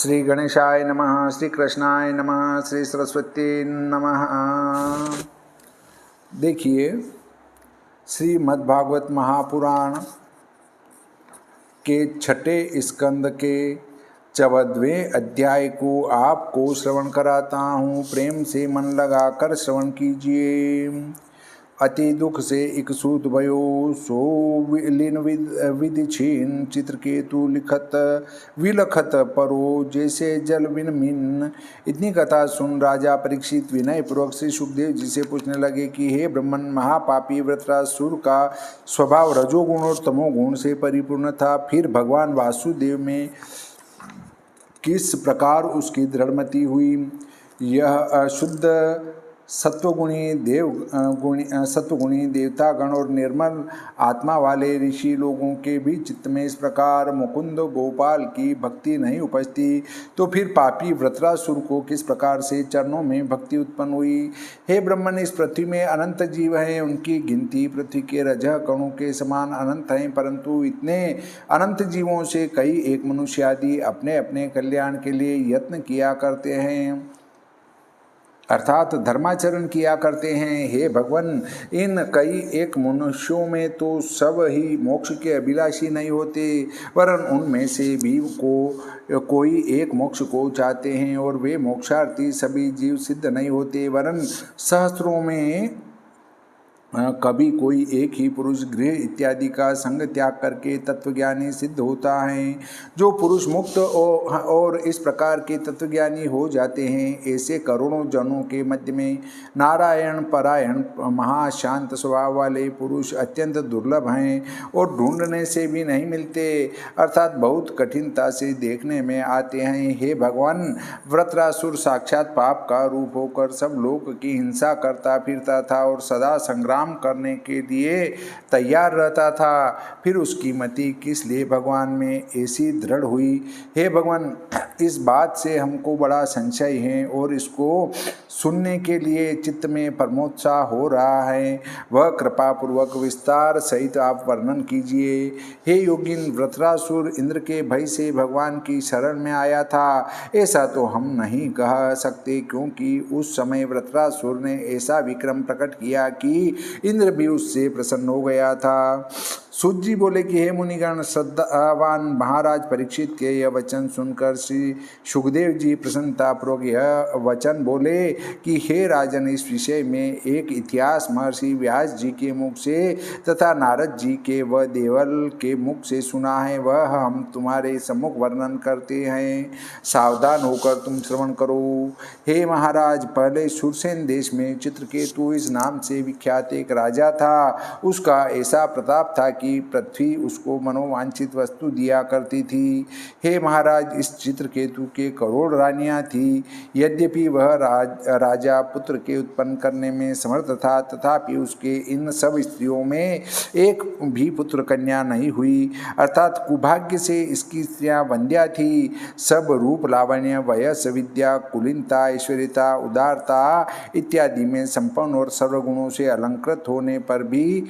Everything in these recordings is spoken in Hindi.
श्री गणेशाय नमः, श्री कृष्णाय नमः, श्री सरस्वती नमः। देखिए, श्रीमद्भागवत महापुराण के छठे स्कंद के 14वें अध्याय को आपको श्रवण कराता हूँ। प्रेम से मन लगाकर श्रवण कीजिए। अति दुख से इकसूत भयो सो लीन विधि छीन, चित्रकेतु लिखत विलखत परो जैसे जल बिन मीन। इतनी कथा सुन राजा परीक्षित विनय पूर्वक श्री सुखदेव जी से पूछने लगे कि हे ब्रह्मन, महापापी वृत्रासुर का स्वभाव रजोगुण और तमोगुण से परिपूर्ण था। फिर भगवान वासुदेव में किस प्रकार उसकी दृढ़मति हुई। यह शुद्ध सत्वगुणी देवतागण और निर्मल आत्मा वाले ऋषि लोगों के भी चित्त में इस प्रकार मुकुंद गोपाल की भक्ति नहीं उपजती, तो फिर पापी वृत्रासुर को किस प्रकार से चरणों में भक्ति उत्पन्न हुई। हे ब्रह्मन, इस पृथ्वी में अनंत जीव हैं, उनकी गिनती पृथ्वी के रजह कणों के समान अनंत हैं, परंतु इतने अनंत जीवों से कई एक मनुष्य आदि अपने अपने कल्याण के लिए यत्न किया करते हैं, अर्थात धर्माचरण किया करते हैं। हे भगवान, इन कई एक मनुष्यों में तो सब ही मोक्ष के अभिलाषी नहीं होते, वरन उनमें से भी कोई एक मोक्ष को चाहते हैं, और वे मोक्षार्थी सभी जीव सिद्ध नहीं होते, वरन सहस्त्रों में कभी कोई एक ही पुरुष गृह इत्यादि का संग त्याग करके तत्वज्ञानी सिद्ध होता है। जो पुरुष मुक्त और इस प्रकार के तत्वज्ञानी हो जाते हैं, ऐसे करोड़ों जनों के मध्य में नारायण परायण महाशांत स्वभाव वाले पुरुष अत्यंत दुर्लभ हैं और ढूंढने से भी नहीं मिलते, अर्थात बहुत कठिनता से देखने में आते हैं। हे भगवान, वृत्रासुर साक्षात पाप का रूप होकर सब लोग की हिंसा करता फिरता था और सदा संग्राम करने के लिए तैयार रहता था। फिर उसकी मति किस लिए भगवान में ऐसी दृढ़ हुई। हे भगवान, इस बात से हमको बड़ा संशय है और इसको सुनने के लिए चित्त में परमोत्साह हो रहा है। वह कृपा पूर्वक विस्तार सहित आप वर्णन कीजिए। हे योगिन, वृत्रासुर इंद्र के भय से भगवान की शरण में आया था, ऐसा तो हम नहीं कह सकते, क्योंकि उस समय वृत्रासुर ने ऐसा विक्रम प्रकट किया कि इंद्र भी उससे प्रसन्न हो गया था। सूत जी बोले कि हे मुनिगण, श्रद्धावान महाराज परीक्षित के यह वचन सुनकर श्री सुखदेव जी प्रसन्नतापूर्वक यह वचन बोले कि हे राजन, इस विषय में एक इतिहास महर्षि व्यास जी के मुख से तथा नारद जी के व देवल के मुख से सुना है, वह हम तुम्हारे सम्मुख वर्णन करते हैं। सावधान होकर तुम श्रवण करो। हे महाराज, पहले सुरसेन देश में चित्रकेतु इस नाम से विख्यात एक राजा था। उसका ऐसा प्रताप था कि पृथ्वी उसको मनोवांछित वस्तु दिया करती थी। हे महाराज, इस चित्रकेतु के करोड़ रानियां थी। यद्यपि वह राजा पुत्र के उत्पन्न करने में समर्थ था, तथापि उसके इन सब स्त्रियों में एक भी पुत्र कन्या नहीं हुई, अर्थात कुभाग्य से इसकी स्त्रियां वंध्या थी। सब रूप लावण्य वयस विद्या कुलीनता ऐश्वर्यता उदारता इत्यादि में संपन्न और सर्वगुणों से अलंकृत होने पर भी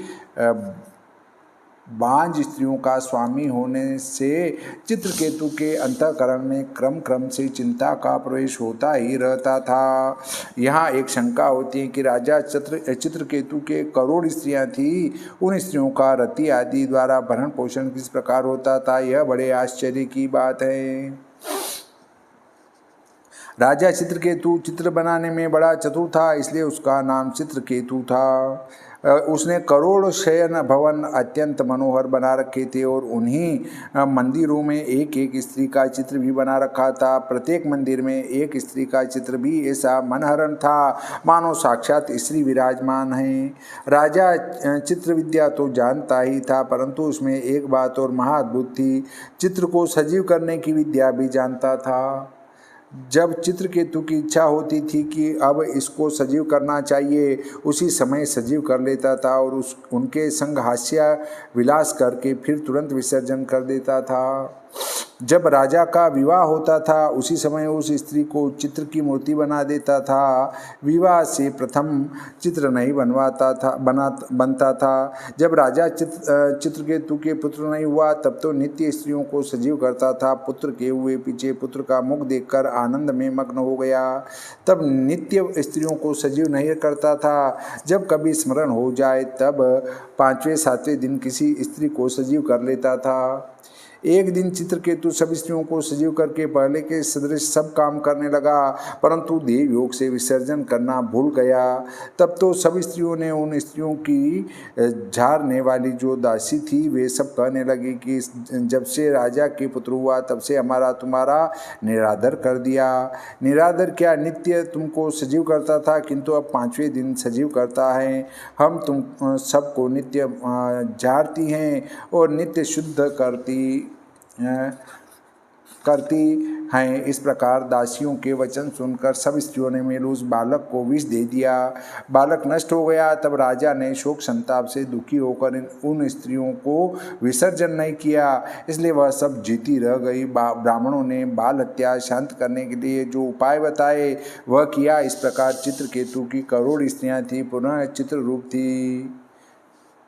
बांझ स्त्रियों का स्वामी होने से चित्रकेतु के अंतःकरण में क्रम क्रम से चिंता का प्रवेश होता ही रहता था। यहाँ एक शंका होती है कि राजा चित्रकेतु के करोड़ स्त्रियां थी, उन स्त्रियों का रति आदि द्वारा भरण पोषण किस प्रकार होता था, यह बड़े आश्चर्य की बात है। राजा चित्रकेतु चित्र बनाने में बड़ा चतुर था, इसलिए उसका नाम चित्रकेतु था। उसने करोड़ शयन भवन अत्यंत मनोहर बना रखे थे और उन्हीं मंदिरों में एक एक स्त्री का चित्र भी बना रखा था। प्रत्येक मंदिर में एक स्त्री का चित्र भी ऐसा मनहरण था मानो साक्षात स्त्री विराजमान है। राजा चित्र विद्या तो जानता ही था, परंतु उसमें एक बात और महाअद्भुत थी, चित्र को सजीव करने की विद्या भी जानता था। जब चित्रकेतु की इच्छा होती थी कि अब इसको सजीव करना चाहिए, उसी समय सजीव कर लेता था और उनके संग हास्य विलास करके फिर तुरंत विसर्जन कर देता था। जब राजा का विवाह होता था उसी समय उस स्त्री को चित्र की मूर्ति बना देता था। विवाह से प्रथम चित्र नहीं बनता था। जब राजा चित्रकेतु के पुत्र नहीं हुआ तब तो नित्य स्त्रियों को सजीव करता था। पुत्र के हुए पीछे पुत्र का मुख देखकर आनंद में मग्न हो गया। तब नित्य स्त्रियों को सजीव नहीं करता था। जब कभी स्मरण हो जाए तब 5वें 7वें दिन किसी स्त्री को सजीव कर लेता था। एक दिन चित्रकेतु सब स्त्रियों को सजीव करके पहले के सदृश सब काम करने लगा, परंतु देव योग से विसर्जन करना भूल गया। तब तो सब स्त्रियों ने उन स्त्रियों की झाड़ने वाली जो दासी थी वे सब कहने लगी कि जब से राजा के पुत्र हुआ तब से हमारा तुम्हारा निरादर कर दिया। निरादर क्या, नित्य तुमको सजीव करता था किंतु अब 5वें दिन सजीव करता है। हम तुम सबको नित्य झाड़ती हैं और नित्य शुद्ध करती हैं। इस प्रकार दासियों के वचन सुनकर सब स्त्रियों ने मिल उस बालक को विष दे दिया। बालक नष्ट हो गया। तब राजा ने शोक संताप से दुखी होकर उन स्त्रियों को विसर्जन नहीं किया, इसलिए वह सब जीती रह गई। ब्राह्मणों ने बाल हत्या शांत करने के लिए जो उपाय बताए वह किया। इस प्रकार चित्रकेतु की करोड़ स्त्रियां थी, पुनः चित्र रूप थी।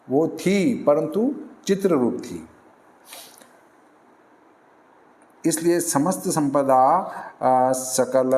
वो थी परंतु चित्र रूप थी। इसलिए समस्त संपदा सकल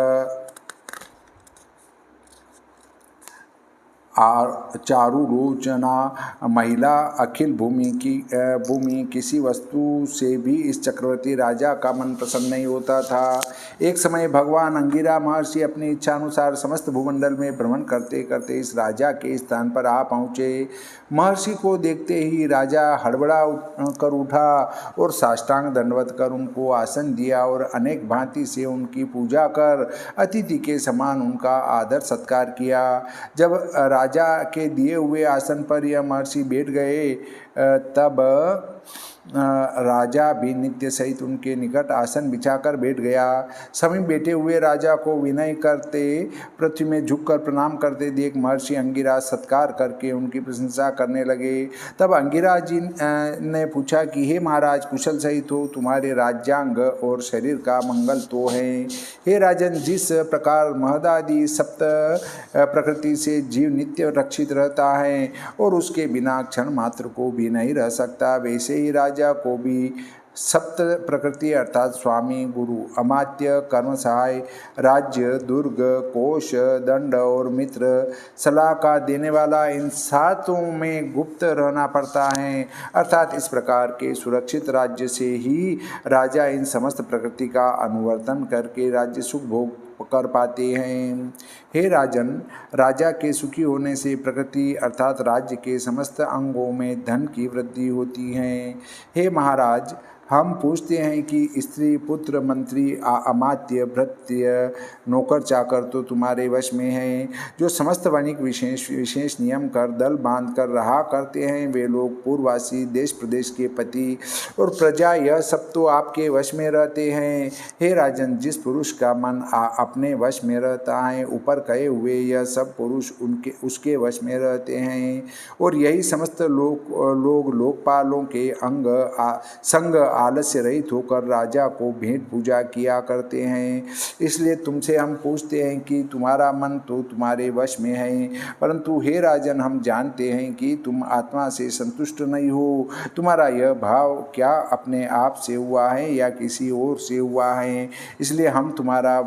चारु रोचना महिला अखिल भूमि किसी वस्तु से भी इस चक्रवर्ती राजा का मन प्रसन्न नहीं होता था। एक समय भगवान अंगिरा महर्षि अपनी इच्छानुसार समस्त भूमंडल में भ्रमण करते करते इस राजा के स्थान पर आ पहुँचे। महर्षि को देखते ही राजा हड़बड़ा कर उठा और साष्टांग दंडवत कर उनको आसन दिया और अनेक भांति से उनकी पूजा कर अतिथि के समान उनका आदर सत्कार किया। जब राजा के दिए हुए आसन पर यह महर्षि बैठ गए तब राजा भी नित्य सहित उनके निकट आसन बिछाकर बैठ गया। समीप बैठे हुए राजा को विनय करते पृथ्वी में झुककर प्रणाम करते देख महर्षि अंगिरा सत्कार करके उनकी प्रशंसा करने लगे। तब अंगिरा जी ने पूछा कि हे महाराज, कुशल सहित हो, तुम्हारे राज्यांग और शरीर का मंगल तो है। हे राजन, जिस प्रकार महदादि सप्त प्रकृति से जीव नित्य रक्षित रहता है और उसके बिना क्षण मात्र को भी नहीं रह सकता, वैसे ही राजा को भी सप्त प्रकृति अर्थात स्वामी, गुरु, अमात्य, कर्म सहाय, राज्य, दुर्ग, कोश, दंड और मित्र, सलाह देने वाला, इन सातों में गुप्त रहना पड़ता है। अर्थात इस प्रकार के सुरक्षित राज्य से ही राजा इन समस्त प्रकृति का अनुवर्तन करके राज्य सुख भोग कर पाते हैं। हे राजन, राजा के सुखी होने से प्रकृति अर्थात राज्य के समस्त अंगों में धन की वृद्धि होती है। हे महाराज, हम पूछते हैं कि स्त्री, पुत्र, मंत्री, अमात्य, भृत्य, नौकर चाकर तो तुम्हारे वश में हैं। जो समस्त वणिक विशेष नियम कर दल बांध कर रहा करते हैं, वे लोग पूर्ववासी, देश प्रदेश के पति और प्रजा, यह सब तो आपके वश में रहते हैं। हे राजन, जिस पुरुष का मन अपने वश में रहता है, ऊपर कहे हुए यह सब पुरुष उसके वश में रहते हैं। और यही समस्त लोग लोकपालों के संग आलस्य रहित होकर राजा को भेंट पूजा किया करते हैं। इसलिए तुमसे हम पूछते हैं कि तुम्हारा मन तो तुम्हारे वश में है, परंतु हे राजन, हम जानते हैं कि तुम आत्मा से संतुष्ट नहीं हो। तुम्हारा यह भाव क्या अपने आप से हुआ है या किसी और से हुआ है? इसलिए हम तुम्हारा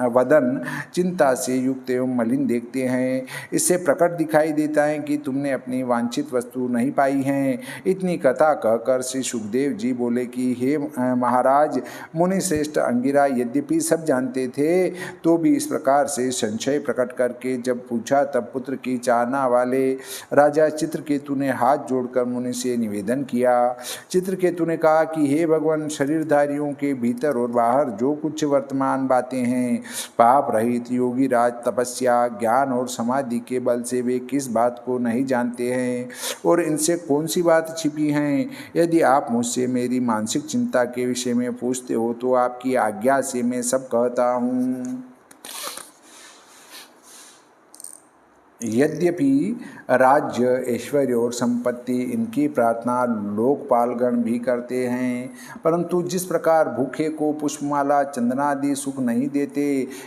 वदन चिंता से युक्त एवं मलिन देखते हैं। इससे प्रकट दिखाई देता है कि तुमने अपनी वांछित वस्तु नहीं पाई है। इतनी कथा कहकर श्री सुखदेव जी बोले कि हे महाराज, मुनि श्रेष्ठ अंगिरा यद्यपि सब जानते थे तो भी इस प्रकार से संशय प्रकट करके जब पूछा तब पुत्र की चाहना वाले राजा चित्रकेतु ने हाथ जोड़कर मुनि से निवेदन किया। चित्रकेतु ने कहा कि हे भगवान, शरीरधारियों के भीतर और बाहर जो कुछ वर्तमान बातें हैं, पाप रहित योगी राज तपस्या, ज्ञान और समाधि के बल से वे किस बात को नहीं जानते हैं और इनसे कौन सी बात छिपी हैं? यदि आप मुझसे मेरी मानसिक चिंता के विषय में पूछते हो तो आपकी आज्ञा से मैं सब कहता हूँ। यद्यपि राज्य, ऐश्वर्य और संपत्ति इनकी प्रार्थना लोकपालगण भी करते हैं, परंतु जिस प्रकार भूखे को पुष्पमाला, चंदनादि सुख नहीं देते,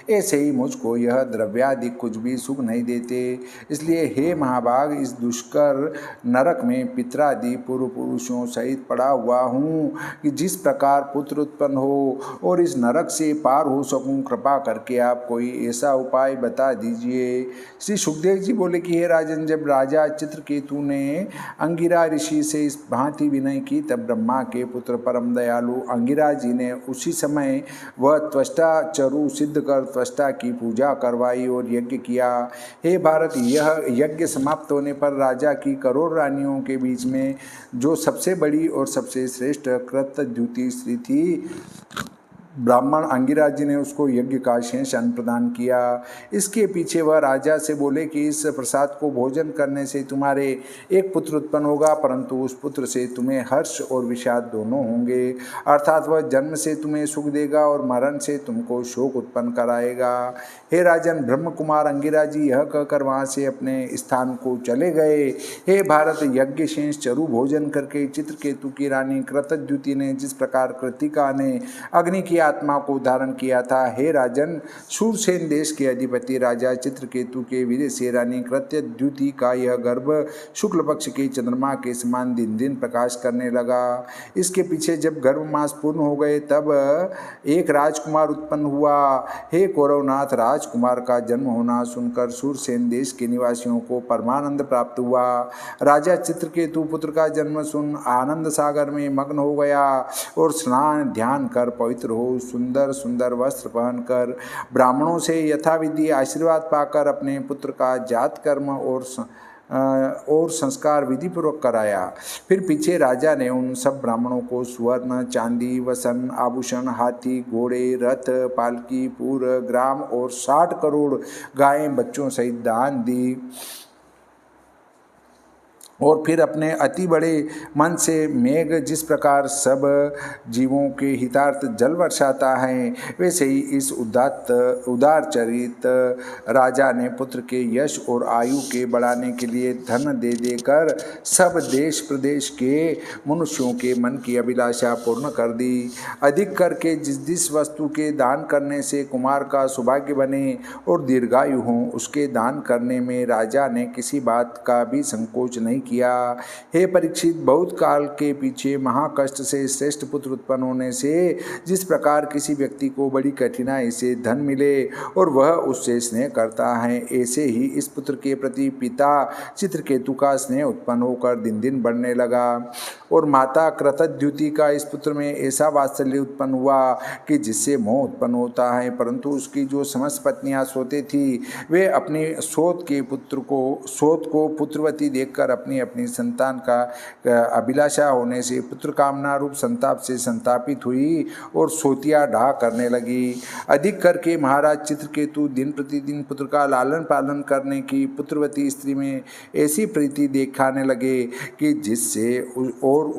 ऐसे ही मुझको यह द्रव्यादि कुछ भी सुख नहीं देते। इसलिए हे महाभाग, इस दुष्कर नरक में पितरादि पूर्व पुरुषों सहित पड़ा हुआ हूँ कि जिस प्रकार पुत्र उत्पन्न हो और इस नरक से पार हो सकूँ, कृपा करके आप कोई ऐसा उपाय बता दीजिए। श्री सुखदेव जी बोले कि हे राजन, जब राजा चित्रकेतु ने अंगिरा ऋषि से इस भांति विनय की, तब ब्रह्मा के पुत्र परम दयालु अंगिरा जी ने उसी समय वह त्वष्टा चरु सिद्ध कर त्वष्टा की पूजा करवाई और यज्ञ किया। हे भारत, यह यज्ञ समाप्त होने पर राजा की करोड़ रानियों के बीच में जो सबसे बड़ी और सबसे श्रेष्ठ कृतद्युति स्त्री थी, ब्राह्मण अंगिरा जी ने उसको यज्ञ का शेष अन्न प्रदान किया। इसके पीछे वह राजा से बोले कि इस प्रसाद को भोजन करने से तुम्हारे एक पुत्र उत्पन्न होगा, परंतु उस पुत्र से तुम्हें हर्ष और विषाद दोनों होंगे, अर्थात वह जन्म से तुम्हें सुख देगा और मरण से तुमको शोक उत्पन्न कराएगा। हे राजन, ब्रह्म कुमार अंगिरा जी यह कहकर वहाँ से अपने स्थान को चले गए। हे भारत, यज्ञ शेष चरु भोजन करके चित्रकेतु की रानी कृतद्युति ने जिस प्रकार कृतिका ने अग्नि की आत्मा को धारण किया था, हे राजन, शूरसेन देश के अधिपति राजा चित्रकेतु के वीर से रानी कृतद्युति का यह गर्भ शुक्ल पक्ष के चंद्रमा के समान दिन दिन प्रकाश करने लगा। इसके पीछे जब गर्भमास पूर्ण हो गए, तब एक राजकुमार उत्पन्न हुआ। हे कौरवनाथ, राजकुमार का जन्म होना सुनकर शूरसेन देश के निवासियों को परमानंद प्राप्त हुआ। राजा चित्रकेतु पुत्र का जन्म सुन आनंद सागर में मग्न हो गया और स्नान ध्यान कर पवित्र हो सुंदर सुंदर वस्त्र पहनकर ब्राह्मणों से यथाविधि आशीर्वाद पाकर अपने पुत्र का जात कर्म और संस्कार विधि पूर्वक कराया। फिर पीछे राजा ने उन सब ब्राह्मणों को स्वर्ण, चांदी, वसन, आभूषण, हाथी, घोड़े, रथ, पालकी, पूर, ग्राम और 60 करोड़ गायें बच्चों सहित दान दी और फिर अपने अति बड़े मन से मेघ जिस प्रकार सब जीवों के हितार्थ जल वर्षाता है, वैसे ही इस उदार चरित राजा ने पुत्र के यश और आयु के बढ़ाने के लिए धन दे देकर सब देश प्रदेश के मनुष्यों के मन की अभिलाषा पूर्ण कर दी। अधिक करके जिस वस्तु के दान करने से कुमार का सौभाग्य बने और दीर्घायु हो, उसके दान करने में राजा ने किसी बात का भी संकोच नहीं किया। हे परीक्षित, बहुत काल के पीछे महाकष्ट से श्रेष्ठ पुत्र उत्पन्न होने से जिस प्रकार किसी व्यक्ति को बड़ी कठिनाई से धन मिले और वह उससे स्नेह करता है, ऐसे ही इस पुत्र के प्रति पिता चित्रकेतु का स्नेह उत्पन्न होकर दिन दिन बढ़ने लगा और माता कृतद्युति का इस पुत्र में ऐसा वात्सल्य उत्पन्न हुआ कि जिससे मोह उत्पन्न होता है। परंतु उसकी जो समस्त पत्नियां सोते थी, वे अपनी सोत को पुत्रवती देखकर अपनी संतान का अभिलाषा होने से पुत्र कामना रूप संताप से संतापित हुई और सोतिया ढा करने लगी। अधिक करके महाराज चित्रकेतु दिन प्रतिदिन पुत्र का लालन पालन करने की पुत्रवती स्त्री में ऐसी प्रीति दिखाने लगे कि जिससे और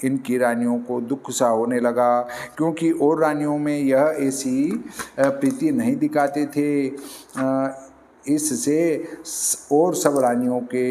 इनकी रानियों को दुख सा होने लगा, क्योंकि और रानियों में यह ऐसी प्रीति नहीं दिखाते थे। इससे और सब रानियों के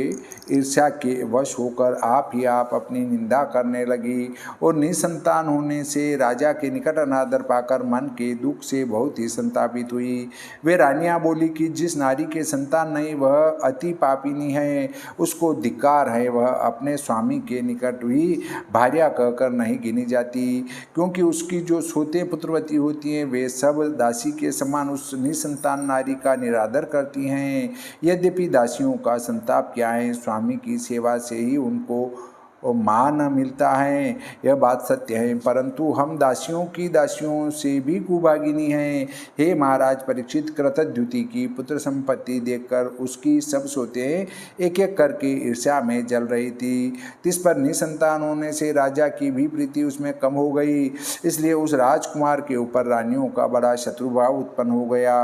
ईर्ष्या के वश होकर आप ही आप अपनी निंदा करने लगी और निसंतान होने से राजा के निकट अनादर पाकर मन के दुख से बहुत ही संतापित हुई। वे रानियां बोली कि जिस नारी के संतान नहीं वह अति पापिनी है, उसको धिक्कार है, वह अपने स्वामी के निकट भी भार्या कहकर नहीं गिनी जाती, क्योंकि उसकी जो सोते पुत्रवती होती हैं वे सब दासी के समान उस निसंतान नारी का निरादर करती हैं। यद्यपि दासियों का संताप क्या है, स्वामी की सेवा से ही उनको मान मिलता है, यह बात सत्य है, परंतु हम दासियों से भी कुभागिनी हैं। हे महाराज परीक्षित, कृतद्युति की पुत्र संपत्ति देखकर उसकी सब सोते एक एक करके ईर्ष्या में जल रही थी। इस पर निसंतान होने से राजा की भी प्रीति उसमें कम हो गई, इसलिए उस राजकुमार के ऊपर रानियों का बड़ा शत्रुभाव उत्पन्न हो गया।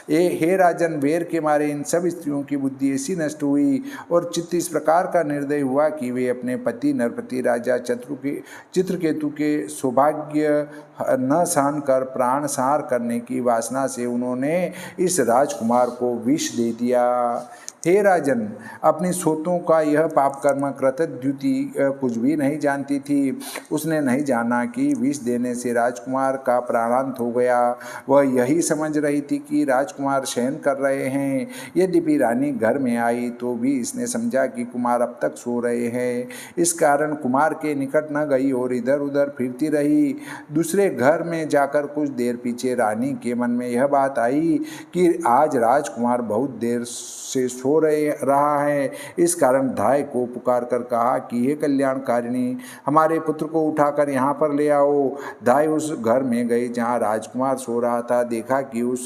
हे राजन, वेर के मारे इन सब स्त्रियों की बुद्धि ऐसी नष्ट हुई और चित्त इस प्रकार का निर्दय हुआ कि वे अपने पति नरपति राजा चित्रकेतु के सौभाग्य न सहन कर प्राण संहार करने की वासना से उन्होंने इस राजकुमार को विष दे दिया। हे राजन, अपनी सोतों का यह पाप कर्म कृतद्युति कुछ भी नहीं जानती थी। उसने नहीं जाना कि विष देने से राजकुमार का प्राणांत हो गया। वह यही समझ रही थी कि राजकुमार शयन कर रहे हैं। यद्यपि रानी घर में आई तो भी इसने समझा कि कुमार अब तक सो रहे हैं। इस कारण कुमार के निकट न गई और इधर उधर फिरती रही। दूसरे घर में जाकर कुछ देर पीछे रानी के मन में यह बात आई कि आज राजकुमार बहुत देर से सो रहा है। इस कारण धाय को पुकार कर कहा कि हे कल्याणकारिणी, हमारे पुत्र को उठाकर यहाँ पर ले आओ। धाय उस घर में गई जहाँ राजकुमार सो रहा था। देखा कि उस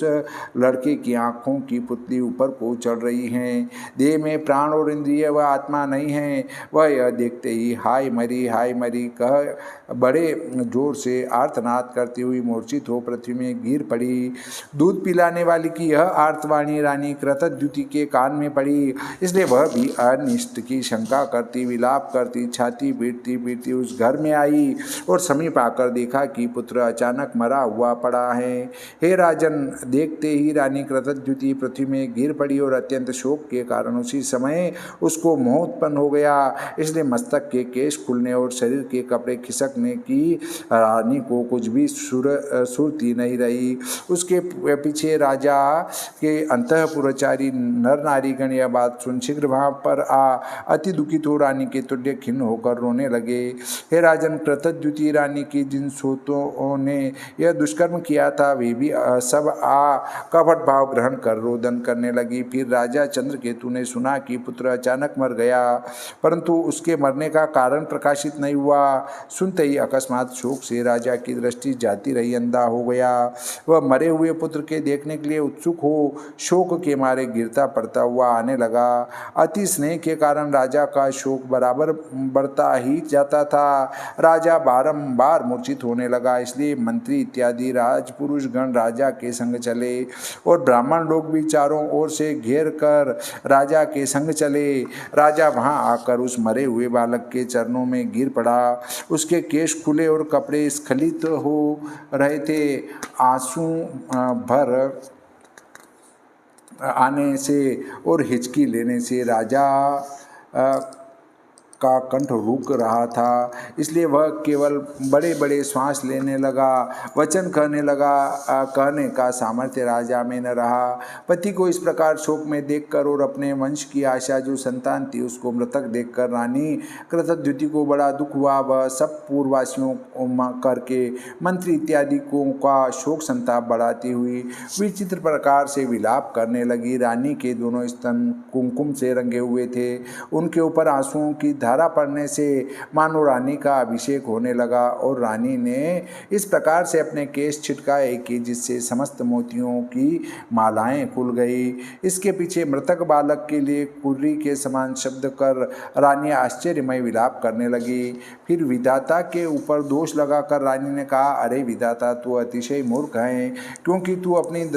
लड़के की आंखों की पुतली ऊपर को चढ़ रही हैं। देह में प्राण और इंद्रिय व आत्मा नहीं है। वह यह देखते ही हाय मरी कह बड़े जोर से आर्तनाद करती हुई मूर्छित हो पृथ्वी में गिर पड़ी। दूध पिलाने वाली की यह आर्तवाणी रानी कृतद्युति के कान में पड़ी, इसलिए वह भी अनिष्ट की शंका करती, विलाप करती, छाती पीटती उस घर में आई और समीप आकर देखा कि पुत्र अचानक मरा हुआ पड़ा है। हे राजन, देखते ही रानी कृतद्युति पृथ्वी में गिर पड़ी और अत्यंत शोक के कारण उसी समय उसको मोह उत्पन्न हो गया। इसलिए मस्तक के केश खुलने और शरीर के कपड़े खिसकने की रानी को कुछ भी सुरती नहीं रही। उसके पीछे राजा के अंतःपुरचारी नर नारीगण यह बात सुन शीघ्र वहां पर आ अति दुखित हो रानी के तुल्य खिन्न होकर रोने लगे। हे राजन, कृतद्युति रानी की जिन सूतों ने यह दुष्कर्म किया था वे भी सब कपट भाव ग्रहण कर रोदन करने लगी। फिर राजा चंद्रकेतु ने सुना कि पुत्र अचानक मर गया, परंतु उसके मरने का कारण प्रकाशित नहीं हुआ। सुनते ही अकस्मात शोक से राजा की दृष्टि जाती रही, अंधा हो गया। वह मरे हुए पुत्र के देखने के लिए उत्सुक हो शोक के मारे गिरता पड़ता हुआ आने लगा। अति स्नेह के कारण राजा का शोक बराबर बढ़ता ही जाता था। राजा बारंबार मूर्छित होने लगा, इसलिए मंत्री इत्यादि राजपुरुष गण राजा के संग चले और ब्राह्मण लोग भी चारों ओर से घेर कर राजा के संग चले। राजा वहां आकर उस मरे हुए बालक के चरणों में गिर पड़ा। उसके केश खुले और कपड़े स्खलित हो रहे थे। आंसू भर आने से और हिचकी लेने से राजा का कंठ रुक रहा था, इसलिए वह केवल बड़े बड़े श्वास लेने लगा। वचन कहने लगा, कहने का सामर्थ्य राजा में न रहा। पति को इस प्रकार शोक में देखकर और अपने वंश की आशा जो संतान थी उसको मृतक देखकर रानी कृतद्युति को बड़ा दुख हुआ। वह सब पूर्ववासियों करके मंत्री इत्यादि को का शोक संताप बढ़ाती हुई विचित्र प्रकार से विलाप करने लगी। रानी के दोनों स्तन कुमकुम से रंगे हुए थे। उनके ऊपर आंसुओं की धारा पड़ने से मानो रानी का अभिषेक होने लगा और रानी ने इस प्रकार से अपने केश छिटकाए कि जिससे समस्त मोतियों की मालाएं खुल गई। इसके पीछे मृतक बालक के लिए कुर्री के समान शब्द कर रानी आश्चर्यमय विलाप करने लगी। फिर विधाता के ऊपर दोष लगाकर रानी ने कहा, अरे विधाता, तू अतिशय मूर्ख है, क्योंकि तू अपनी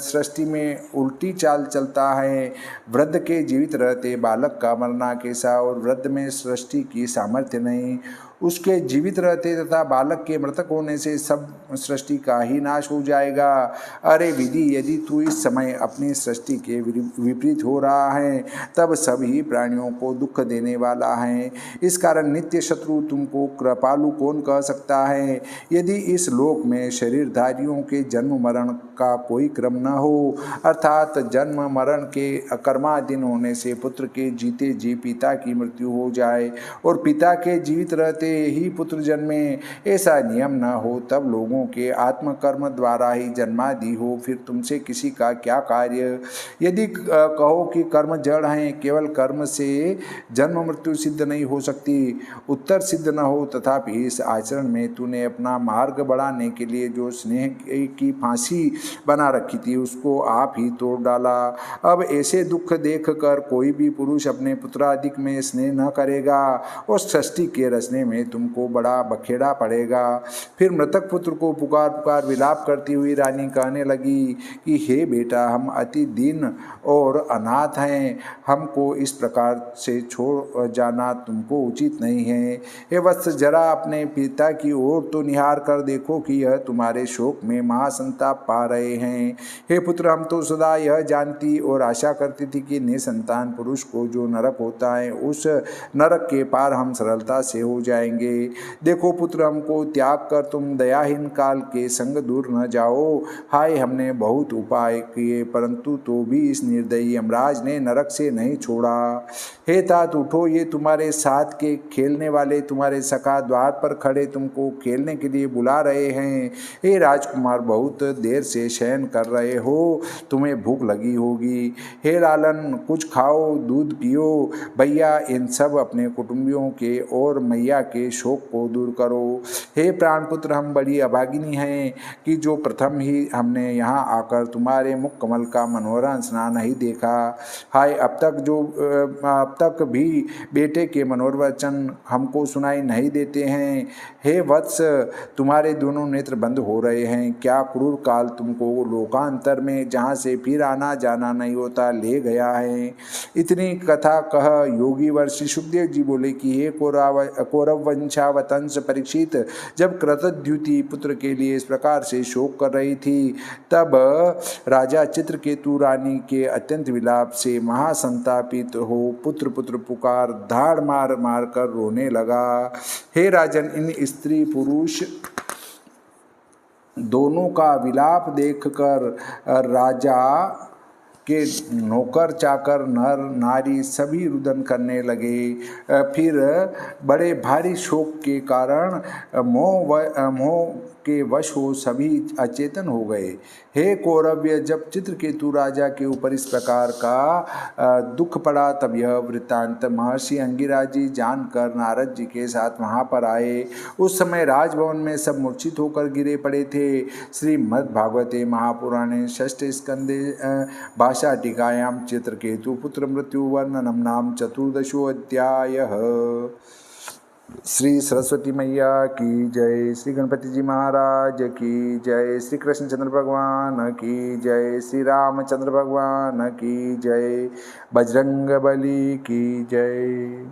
सृष्टि में उल्टी चाल चलता है। वृद्ध के जीवित रहते बालक का मरना कैसा, और वृद्ध में सृष्टि की सामर्थ्य नहीं, उसके जीवित रहते तथा बालक के मृतक होने से सब सृष्टि का ही नाश हो जाएगा। अरे विधि, यदि तू इस समय अपनी सृष्टि के विपरीत हो रहा है तब सभी प्राणियों को दुख देने वाला है। इस कारण नित्य शत्रु तुमको कृपालु कौन कह सकता है। यदि इस लोक में शरीरधारियों के जन्म मरण का कोई क्रम न हो, अर्थात जन्म मरण के कर्माधीन होने से पुत्र के जीते जी पिता की मृत्यु हो जाए और पिता के जीवित रहते ही पुत्र जन्मे, ऐसा नियम न हो, तब लोगों के आत्मकर्म द्वारा ही जन्मादि हो, फिर तुमसे किसी का क्या कार्य। यदि कहो कि कर्म जड़ हैं, केवल कर्म से जन्म मृत्यु सिद्ध नहीं हो सकती, उत्तर सिद्ध न हो, तथापि इस आचरण में तूने अपना मार्ग बढ़ाने के लिए जो स्नेह की फांसी बना रखी थी उसको आप ही तोड़ डाला। अब ऐसे दुख देख कर कोई भी पुरुष अपने पुत्रादिक में स्नेह न करेगा और सृष्टि के रचने में में तुमको बड़ा बखेड़ा पड़ेगा। फिर मृतक पुत्र को पुकार पुकार विलाप करती हुई रानी कहने लगी कि हे बेटा, हम अति दीन और अनाथ हैं, हमको इस प्रकार से छोड़ जाना तुमको उचित नहीं है। हे वत्स, जरा अपने पिता की ओर तो निहार कर देखो कि यह तुम्हारे शोक में महासंताप पा रहे हैं। हे पुत्र, हम तो सदा यह जानती और आशा करती थी कि निसंतान पुरुष को जो नरक होता है, उस नरक के पार हम सरलता से हो जाएंगे। देखो पुत्र, हमको त्याग कर तुम दयाहीन काल के संग दूर न जाओ। हाय, हमने बहुत उपाय किए, परंतु तो भी इस निर्दयी यमराज ने नरक से नहीं छोड़ा। हे तात, उठो, ये तुम्हारे साथ के खेलने वाले तुम्हारे सखा द्वार पर खड़े तुमको खेलने के लिए बुला रहे हैं। हे राजकुमार, बहुत देर से शयन कर रहे हो, तुम्हें भूख लगी होगी। हे लालन, कुछ खाओ, दूध पियो। भैया, इन सब अपने कुटुंबियों के और मैया के शोक को दूर करो। हे प्राणपुत्र, हम बड़ी अभागिनी हैं कि जो प्रथम ही हमने यहाँ आकर तुम्हारे मुख कमल का मनोहर स्नान नहीं देखा। हाय, अब तक भी बेटे के मनोहर वचन हमको सुनाई नहीं देते हैं। हे वत्स, तुम्हारे दोनों नेत्र बंद हो रहे हैं। क्या क्रूर काल तुमको लोकांतर में, जहाँ से फिर आना जाना नहीं होता, ले गया है। इतनी कथा कह योगी वर्षि सुखदेव जी बोले कि हे कौरव वंशावतंस परीक्षित, जब कृतद्युति पुत्र के लिए इस प्रकार से शोक कर रही थी, तब राजा चित्रकेतु रानी के अत्यंत विलाप से महासंतापित हो पुत्र पुत्र पुकार धाड़ मार मार कर रोने लगा। हे राजन, इन स्त्री पुरुष दोनों का विलाप देखकर राजा के नौकर चाकर नर नारी सभी रुदन करने लगे। फिर बड़े भारी शोक के कारण मोह के वश हो सभी अचेतन हो गए। हे कौरव्य, जब चित्रकेतु राजा के ऊपर इस प्रकार का दुख पड़ा, तब यह वृत्तांत महर्षि अंगिरा जी जानकर नारद जी के साथ वहाँ पर आए। उस समय राजभवन में सब मूर्छित होकर गिरे पड़े थे। श्रीमद्भागवते महापुराणे षष्ठ स्कंदे भाषा टीकायां चित्रकेतु पुत्र मृत्यु वर्णनम नाम चतुर्दशोऽध्यायः। श्री सरस्वती मैया की जय, श्री गणपति जी महाराज की जय, श्री कृष्ण चंद्र भगवान की जय, श्री रामचंद्र भगवान की जय, बजरंग बली की जय।